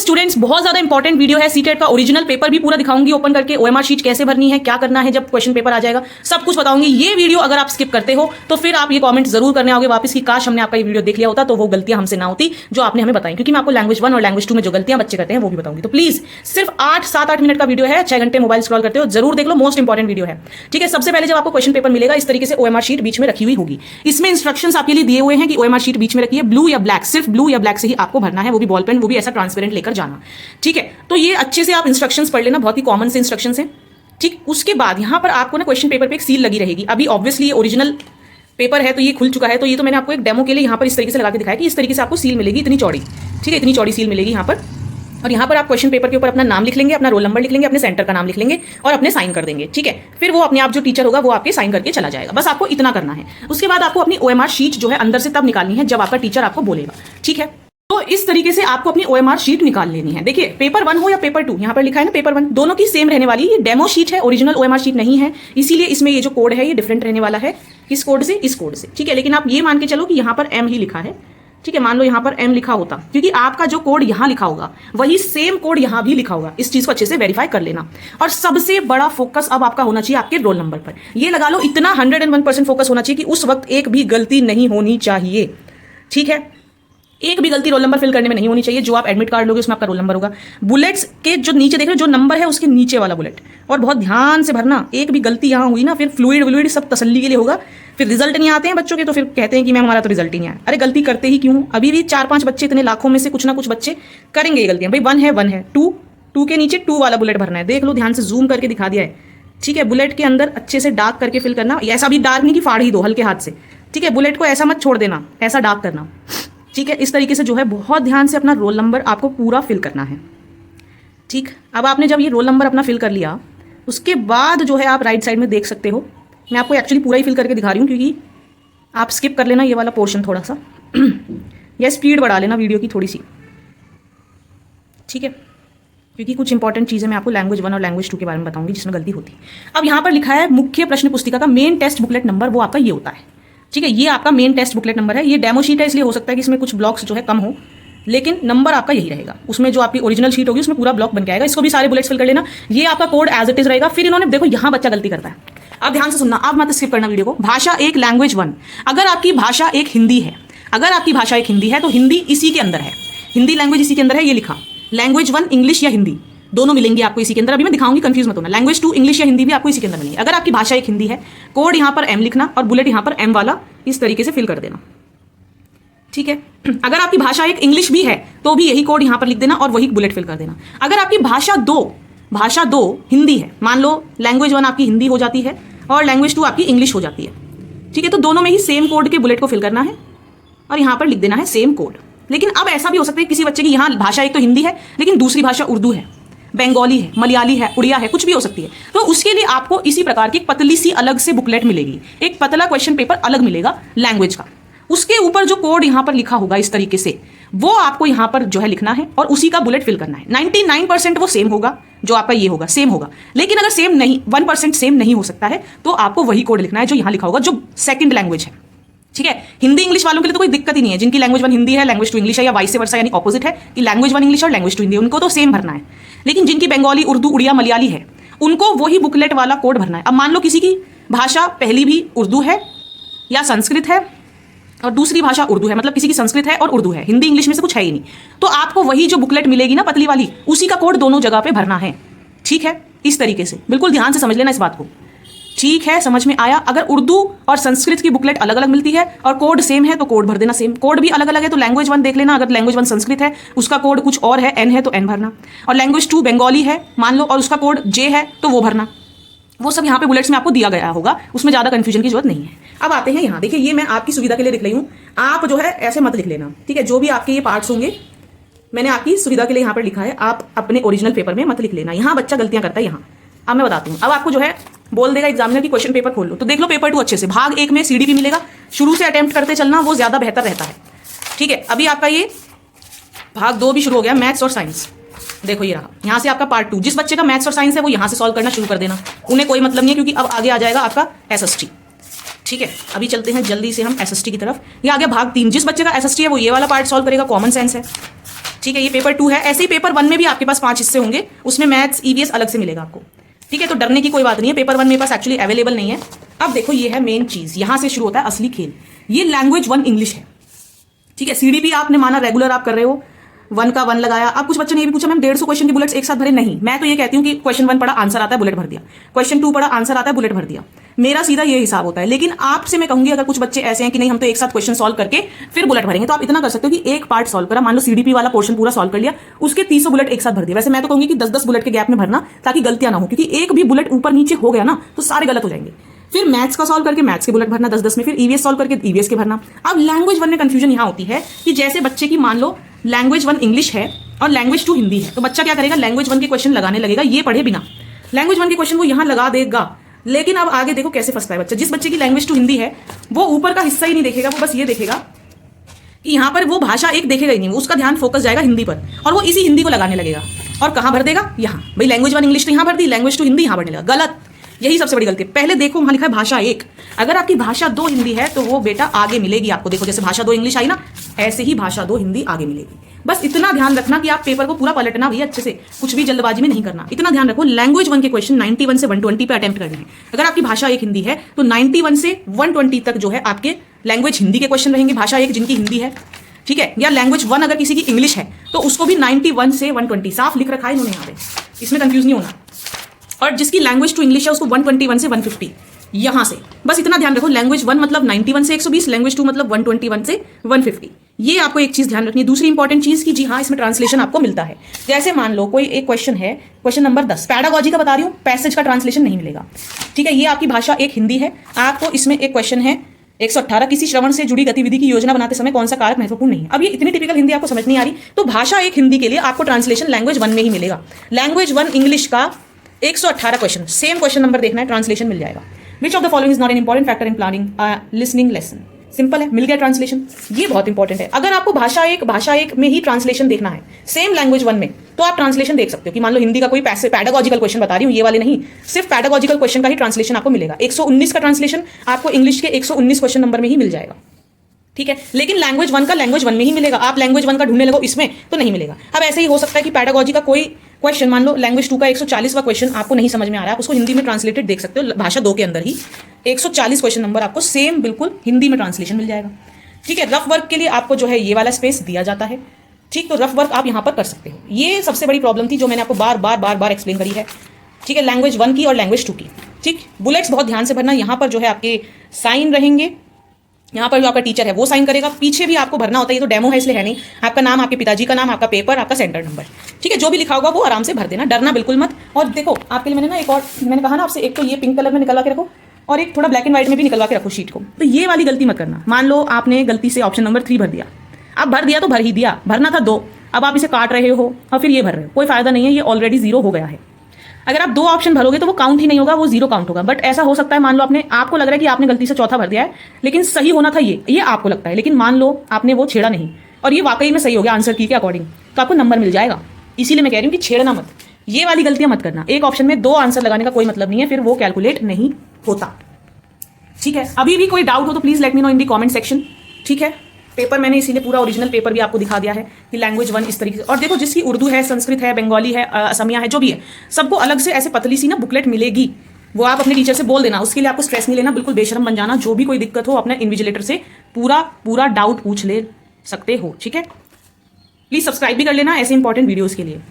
Students, बहुत ज्यादा important video है। सीटेट का ओरिजिनल पेपर भी पूरा दिखाऊंगी ओपन करके, ओएमआर शीट कैसे भरनी है, क्या करना है जब क्वेश्चन पेपर आ जाएगा, सब कुछ बताऊंगी। ये वीडियो अगर आप स्किप करते हो तो फिर आप ये कमेंट जरूर करने आओगे वापस कि काश हमने आपका ये वीडियो देख लिया होता तो वो गलतियां हमसे ना होती जो आपने हमें बताई, क्योंकि मैं आपको लैंग्वेज 1 और लैंग्वेज 2 में जो गलतियां बच्चे करते हैं वो भी बताऊंगी। तो प्लीज सिर्फ 7-8 मिनट का वीडियो है, 6 घंटे मोबाइल स्क्रॉल करते हो जरूर देख लो, मोस्ट इंपॉर्टेंट वीडियो है। ठीक है, सबसे पहले जब आपको क्वेश्चन पेपर मिलेगा इस तरीके से ओएमआर शीट बीच में रखी हुई होगी। इसमें इंस्ट्रक्शंस आपके लिए दिए हुए हैं कि ओएमआर शीट बीच में रखी है, ब्लू या ब्लैक, सिर्फ ब्लू या ब्लैक से ही आपको भरना है, वो भी बॉल पेन, वो भी ऐसा ट्रांसपेरेंट लेकर जाना। ठीक है, तो ये अच्छे से आप इंस्ट्रक्शंस पढ़ लेना, बहुत ही कॉमन से इंस्ट्रक्शंस हैं। ठीक, उसके बाद यहाँ पर आपको ना क्वेश्चन पेपर पे एक सील लगी रहेगी। अभी ऑब्वियसली ये ओरिजिनल पेपर है तो ये खुल चुका है, तो ये तो मैंने आपको एक डेमो के लिए यहाँ पर इस तरीके से लगा के दिखाया कि इस तरीके से आपको सील मिलेगी, इतनी चौड़ी। ठीक है, इतनी चौड़ी सील मिलेगी यहाँ पर, और यहाँ पर आप क्वेश्चन पेपर के ऊपर अपना नाम लिख लेंगे, अपना रोल नंबर लिख लेंगे, अपने सेंटर का नाम लिख लेंगे और अपने साइन कर देंगे। ठीक है, फिर वो अपने आप जो टीचर होगा वो आपके साइन करके चला जाएगा। बस आपको इतना करना है। उसके बाद आपको अपनी ओएमआर शीट जो है अंदर से तब निकालनी है जब आपका टीचर आपको बोलेगा। ठीक है, तो इस तरीके से आपको अपनी ओएमआर शीट निकाल लेनी है। देखिए, पेपर 1 हो या पेपर 2, यहाँ पर लिखा है ना पेपर 1, दोनों की सेम रहने वाली। ये डेमो शीट है, ओरिजिनल ओएमआर शीट नहीं है, इसीलिए इसमें ये जो कोड है ये डिफरेंट रहने वाला है, इस कोड से इस कोड से। ठीक है, लेकिन आप ये मान के चलो कि यहाँ पर M ही लिखा है। ठीक है, मान लो यहाँ पर M लिखा होता, क्योंकि आपका जो कोड यहाँ लिखा होगा वही सेम कोड यहाँ भी लिखा होगा। इस चीज को अच्छे से वेरीफाई कर लेना। और सबसे बड़ा फोकस अब आपका होना चाहिए आपके रोल नंबर पर। ये लगा लो, इतना 101% फोकस होना चाहिए कि उस वक्त एक भी गलती नहीं होनी चाहिए। ठीक है, एक भी गलती रोल नंबर फिल करने में नहीं होनी चाहिए। जो आप एडमिट कार्ड लोगे उसमें आपका रोल नंबर होगा। बुलेट्स के जो नीचे देख रहे हो जो नंबर है उसके नीचे वाला बुलेट, और बहुत ध्यान से भरना। एक भी गलती यहाँ हुई ना फिर फ्लूइड सब तसल्ली के लिए होगा, फिर रिजल्ट नहीं आते हैं बच्चों के तो फिर कहते हैं कि मैम हमारा तो रिजल्ट ही नहीं आया। अरे गलती करते ही क्यों? अभी भी 4-5 बच्चे, इतने लाखों में से कुछ ना कुछ बच्चे करेंगे ये गलतियां। भाई 1 है 1 है, 2 के नीचे 2 वाला बुलेट भरना है। देख लो, ध्यान से जूम करके दिखा दिया है। ठीक है, बुलेट के अंदर अच्छे से डार्क करके फिल करना। ऐसा भी डार्क नहीं कि फाड़ ही दो हल्के हाथ से। ठीक है, बुलेट को ऐसा मत छोड़ देना, ऐसा डार्क करना। ठीक है, इस तरीके से जो है बहुत ध्यान से अपना रोल नंबर आपको पूरा फिल करना है। ठीक, अब आपने जब ये रोल नंबर अपना फिल कर लिया उसके बाद जो है आप राइट साइड में देख सकते हो, मैं आपको एक्चुअली पूरा ही फिल करके दिखा रही हूँ क्योंकि आप स्किप कर लेना ये वाला पोर्शन थोड़ा सा या स्पीड बढ़ा लेना वीडियो की थोड़ी सी। ठीक है, क्योंकि कुछ इंपॉर्टेंट चीज़ें मैं आपको लैंग्वेज 1 और लैंग्वेज 2 के बारे में बताऊंगी जिसमें गलती होती है। अब यहाँ पर लिखा है मुख्य प्रश्न पुस्तिका का मेन टेस्ट बुकलेट नंबर, वो आपका ये होता है। ठीक है, ये आपका मेन टेस्ट बुकलेट नंबर है। ये डेमो शीट है इसलिए हो सकता है कि इसमें कुछ ब्लॉक्स जो है कम हो, लेकिन नंबर आपका यही रहेगा। उसमें जो आपकी ओरिजिनल शीट होगी उसमें पूरा ब्लॉक बन के आएगा। इसको भी सारे बुलेट्स फिल कर लेना। ये आपका कोड एज इट इज रहेगा। फिर इन्होंने देखो यहाँ बच्चा गलती करता है, अब ध्यान से सुनना, आप मत स्किप करना वीडियो को। भाषा 1 लैंग्वेज 1, अगर आपकी भाषा एक हिंदी है, अगर आपकी भाषा एक हिंदी है तो हिंदी इसी के अंदर है, हिंदी लैंग्वेज इसी के अंदर है। ये लिखा लैंग्वेज 1 इंग्लिश या हिंदी दोनों मिलेंगे आपको इसी के अंदर। अभी मैं दिखाऊंगी, कंफ्यूज मत होना। लैंग्वेज 2 इंग्लिश या हिंदी भी आपको इसी के अंदर मिलेंगे। अगर आपकी भाषा एक हिंदी है, कोड यहाँ पर M लिखना और बुलेट यहाँ पर M वाला इस तरीके से फिल कर देना। ठीक है, अगर आपकी भाषा एक इंग्लिश भी है तो भी यही कोड यहाँ पर लिख देना और वही बुलेट फिल कर देना। अगर आपकी भाषा 2 हिंदी है, मान लो लैंग्वेज 1 आपकी हिंदी हो जाती है और लैंग्वेज 2 आपकी इंग्लिश हो जाती है। ठीक है, तो दोनों में ही सेम कोड के बुलेट को फिल करना है और यहाँ पर लिख देना है सेम कोड। लेकिन अब ऐसा भी हो सकता है किसी बच्चे की यहाँ भाषा एक तो हिंदी है लेकिन दूसरी भाषा उर्दू है, बंगाली है, मलयाली है, उड़िया है, कुछ भी हो सकती है। तो उसके लिए आपको इसी प्रकार की एक पतली सी अलग से बुकलेट मिलेगी, एक पतला क्वेश्चन पेपर अलग मिलेगा लैंग्वेज का। उसके ऊपर जो कोड यहाँ पर लिखा होगा इस तरीके से, वो आपको यहाँ पर जो है लिखना है और उसी का बुलेट फिल करना है। 99% वो सेम होगा, जो आपका ये होगा सेम होगा। लेकिन अगर सेम नहीं, 1% सेम नहीं हो सकता है, तो आपको वही कोड लिखना है जो यहाँ लिखा होगा, जो सेकंड लैंग्वेज है। ठीक है, हिंदी इंग्लिश वालों के लिए तो कोई दिक्कत ही नहीं है। जिनकी लैंग्वेज 1 हिंदी है, लैंग्वेज 2 इंग्लिश है, या वाइस वर्सा यानी ऑपोजिट है कि लैंग्वेज 1 इंग्लिश और लैंग्वेज 2 हिंदी, उनको तो सेम भरना है। लेकिन जिनकी बंगाली, उर्दू, उड़िया, मलयाली है, उनको वही बुकलेट वाला कोड भरना है। अब मान लो किसी की भाषा पहली भी उर्दू है या संस्कृत है और दूसरी भाषा उर्दू है, मतलब किसी की संस्कृत है और उर्दू है, हिंदी इंग्लिश में से कुछ है ही नहीं, तो आपको वही जो बुकलेट मिलेगी ना पतली वाली, उसी का कोड दोनों जगह पे भरना है। ठीक है, इस तरीके से बिल्कुल ध्यान से समझ लेना इस बात को। ठीक है, समझ में आया? अगर उर्दू और संस्कृत की बुकलेट अलग अलग मिलती है और कोड सेम है तो कोड भर देना सेम। कोड भी अलग अलग है तो लैंग्वेज 1 देख लेना, अगर लैंग्वेज 1 संस्कृत है उसका कोड कुछ और है, N है तो N भरना, और लैंग्वेज 2 बंगाली है मान लो और उसका कोड J है तो वो भरना। वो सब यहाँ पे बुलेट्स में आपको दिया गया होगा, उसमें ज़्यादा कंफ्यूजन की जरूरत नहीं है। अब आते हैं यहाँ, देखिए ये मैं आपकी सुविधा के लिए लिख रही हूँ, आप जो है ऐसे मत लिख लेना। ठीक है, जो भी आपके ये पार्ट्स होंगे मैंने आपकी सुविधा के लिए यहाँ पर लिखा है, आप अपने ओरिजिनल पेपर में मत लिख लेना। यहाँ बच्चा गलतियाँ करता है यहाँ। अब मैं बताती हूँ, अब आपको जो है बोल देगा एग्जामिनर की क्वेश्चन पेपर खोल लो, तो देख लो पेपर 2 अच्छे से। भाग 1 में CDP मिलेगा, शुरू से अटेम्प्ट करते चलना, वो ज़्यादा बेहतर रहता है। ठीक है, अभी आपका ये भाग 2 भी शुरू हो गया, मैथ्स और साइंस। देखो ये रहा, यहाँ से आपका पार्ट 2। जिस बच्चे का मैथ्स और साइंस है वो यहाँ से सॉल्व करना शुरू कर देना, उन्हें कोई मतलब नहीं है क्योंकि अब आगे आ जाएगा आपका SST। ठीक है, अभी चलते हैं जल्दी से हम SST की तरफ। ये आ गया भाग 3। जिस बच्चे का SST है वो ये वाला पार्ट सॉल्व करेगा, कॉमन सेंस है। ठीक है, ये पेपर 2 है। ऐसे ही पेपर 1 में भी आपके पास 5 हिस्से होंगे, उसमें मैथ्स ईवीएस अलग से मिलेगा आपको। ठीक है, तो डरने की कोई बात नहीं है, पेपर 1 मेरे पास एक्चुअली अवेलेबल नहीं है। अब देखो ये है मेन चीज, यहां से शुरू होता है असली खेल। ये लैंग्वेज 1 इंग्लिश है। ठीक है, सीडीपी आपने माना रेगुलर आप कर रहे हो, 1 का 1 लगाया। अब कुछ बच्चों ने ये भी पूछा मैम 150 क्वेश्चन के बुलेट्स एक साथ भरे, नहीं। मैं तो ये कहती हूँ कि क्वेश्चन 1 पढ़ा आंसर आता है बुलेट भर दिया, क्वेश्चन 2 पढ़ा आंसर आता है बुलेट भर दिया, मेरा सीधा ये हिसाब होता है। लेकिन आपसे मैं कहूंगी अगर कुछ बच्चे ऐसे हैं कि नहीं हम तो एक साथ क्वेश्चन सॉल्व करके फिर बुलेट भरेंगे, तो आप इतना कर सकते हो कि एक पार्ट सॉल्व करा, मान लो सीडीपी वाला पोर्शन पूरा सॉल्व कर लिया, उसके 300 बुलेट एक साथ भर दिया। वैसे मैं तो कहूंगी कि 10-10 बुलेट के गैप में भरना, ताकि गलतियां ना हो, क्योंकि एक भी बुलेट ऊपर नीचे हो गया ना तो सारे गलत हो जाएंगे। फिर मैथ्स का सॉल्व करके मैथ्स के बुलेट भरना 10-10 में, फिर ईवीएस सॉल्व करके ईवीएस के भरना। अब लैंग्वेज 1 में कंफ्यूजन यहां होती है कि जैसे बच्चे की मान लो लैंग्वेज 1 इंग्लिश है और लैंग्वेज 2 हिंदी है, तो बच्चा क्या करेगा, लैंग्वेज 1 के क्वेश्चन लगाने लगेगा ये पढ़े बिना। लैंग्वेज 1 के क्वेश्चन वो यहां लगा देगा, लेकिन अब आगे देखो कैसे फंसता है बच्चा। जिस बच्चे की लैंग्वेज 2 हिंदी है वो ऊपर का हिस्सा ही नहीं देखेगा, वो बस ये देखेगा कि यहाँ पर वो भाषा एक देखेगा ही नहीं, उसका ध्यान फोकस जाएगा हिंदी पर और वो इसी हिंदी को लगाने लगेगा। और कहाँ भर देगा, यहाँ। भाई लैंग्वेज 1 इंग्लिश तो यहाँ भर दी, लैंग्वेज 2 हिंदी यहाँ भरने लगा, गलत। यही सबसे बड़ी गलती है। पहले देखो वहां लिखा है भाषा 1, अगर आपकी भाषा 2 हिंदी है तो वो बेटा आगे मिलेगी आपको। देखो जैसे भाषा 2 इंग्लिश आई ना, ऐसे ही भाषा 2 हिंदी आगे मिलेगी। बस इतना ध्यान रखना कि आप पेपर को पूरा पलटना भैया अच्छे से, कुछ भी जल्दबाजी में नहीं करना। इतना ध्यान रखो लैंग्वेज 1 के क्वेश्चन 91 से 120 पे अटेम्प्ट करने हैं। अगर आपकी भाषा 1 हिंदी है तो 91 से 120 तक जो है आपके लैंग्वेज हिंदी के क्वेश्चन रहेंगे, भाषा 1 जिनकी हिंदी है। ठीक है, या लैंग्वेज 1 अगर किसी की इंग्लिश है तो उसको भी 91 से 120 साफ लिख रखा है इन्होंने यहाँ पे, इसमें कंफ्यूज नहीं होना। और जिसकी लैंग्वेज 2 इंग्लिश है उसको 121 से 150 यहां से। बस इतना ध्यान रखो लैंग्वेज 1 मतलब 91 से 120, लैंग्वेज 2 मतलब 121 से 150। ये आपको एक चीज ध्यान रखनी है। दूसरी इंपॉर्टेंट चीज की जी हाँ इसमें ट्रांसलेशन आपको मिलता है। जैसे मान लो कोई एक क्वेश्चन है, क्वेश्चन नंबर 10 पैडागॉजी का बता रही हूँ, पैसेज का ट्रांसलेशन नहीं मिलेगा। ठीक है, ये आपकी भाषा 1 हिंदी है, आपको इसमें एक क्वेश्चन है 118 किसी श्रवण से जुड़ी गतिविधि की योजना बनाते समय कौन सा कारक महत्वपूर्ण नहीं है। अब ये इतनी टिपिकल हिंदी आपको समझ नहीं आ रही तो भाषा 1 हिंदी के लिए आपको ट्रांसलेशन लैंग्वेज 1 में ही मिलेगा। लैंग्वेज 1 इंग्लिश का 118 क्वेश्चन, सेम क्वेश्चन नंबर देखना है, ट्रांसलेशन मिल जाएगा। Which of the following is not an important factor in planning listening lesson. Simple है, मिल गया ट्रांसलेशन। ये बहुत इंपॉर्टेंट है। अगर आपको भाषा एक में ही ट्रांसलेशन देखना है सेम लैंग्वेज 1 में, तो आप ट्रांसलेशन देख सकते हो कि मान लो हिंदी का कोई पैडागॉजिकल क्वेश्चन बता रही हूँ, ये वाले नहीं, सिर्फ पैडागॉजिकल क्वेश्चन का ही ट्रांसलेशन आपको मिलेगा। 119 का ट्रांसलेशन आपको इंग्लिश के 119 क्वेश्चन नंबर में ही मिल जाएगा। ठीक है, लेकिन लैंग्वेज 1 का लैंग्वेज 1 में ही मिलेगा। आप लैंग्वेज 1 का ढूंढने लगो इसमें तो नहीं मिलेगा। अब ऐसे ही हो सकता है कि पैडागॉजी का कोई क्वेश्चन, मान लो लैंग्वेज 2 का 140वां क्वेश्चन आपको नहीं समझ में आ रहा है, आप उसको हिंदी में ट्रांसलेटेड देख सकते हो, भाषा 2 के अंदर ही 140 क्वेश्चन नंबर आपको सेम बिल्कुल हिंदी में ट्रांसलेशन मिल जाएगा। ठीक है, रफ वर्क के लिए आपको जो है ये वाला स्पेस दिया जाता है। ठीक, तो रफ वर्क आप यहाँ पर कर सकते हो। ये सबसे बड़ी प्रॉब्लम थी जो मैंने आपको बार बार एक्सप्लेन करी है। ठीक है, लैंग्वेज 1 की और लैंग्वेज 2 की। ठीक, बुलेट्स बहुत ध्यान से भरना। यहाँ पर जो है आपके साइन रहेंगे, यहाँ पर जो आपका टीचर है वो साइन करेगा, पीछे भी आपको भरना होता है। ये तो डेमो है इसलिए है नहीं, आपका नाम, आपके पिताजी का नाम, आपका पेपर, आपका सेंटर नंबर। ठीक है, जो भी लिखा होगा वो आराम से भर देना, डरना बिल्कुल मत। और देखो आपके लिए मैंने ना एक और, मैंने कहा ना आपसे, एक तो ये पिंक कलर में निकलवा के रखो और एक थोड़ा ब्लैक एंड व्हाइट में भी निकलवा के रखो शीट को। तो ये वाली गलती मत करना। मान लो आपने गलती से ऑप्शन नंबर 3 भर दिया, अब भर दिया तो भर ही दिया, भरना था 2, अब आप इसे काट रहे हो और फिर ये भर रहे हो, कोई फायदा नहीं है, ये ऑलरेडी 0 हो गया है। अगर आप 2 ऑप्शन भरोगे तो वो काउंट ही नहीं होगा, वो 0 काउंट होगा। बट ऐसा हो सकता है मान लो आपको लग रहा है कि आपने गलती से चौथा भर दिया है, लेकिन सही होना था ये आपको लगता है, लेकिन मान लो आपने वो छेड़ा नहीं और ये वाकई में सही हो गया आंसर की के अकॉर्डिंग, तो आपको नंबर मिल जाएगा। इसीलिए मैं कह रही हूँ कि छेड़ना मत, ये वाली गलतियां मत करना। एक ऑप्शन में 2 आंसर लगाने का कोई मतलब नहीं है, फिर वो कैलकुलेट नहीं होता। ठीक है, अभी भी कोई डाउट हो तो please let me know in the comment section. ठीक है, पेपर मैंने इसीलिए पूरा ओरिजिनल पेपर भी आपको दिखा दिया है कि लैंग्वेज 1 इस तरीके से। और देखो जिसकी उर्दू है, संस्कृत है, बंगाली है, असमिया है, जो भी है, सबको अलग से ऐसे पतली सी ना बुकलेट मिलेगी। वो आप अपने टीचर से बोल देना, उसके लिए आपको स्ट्रेस नहीं लेना, बिल्कुल बेशरम बन जाना। जो भी कोई दिक्कत हो अपने इन्विजिलेटर से पूरा डाउट पूछ ले सकते हो। ठीक है, प्लीज सब्सक्राइब भी कर लेना ऐसे इंपॉर्टेंट वीडियोस के लिए।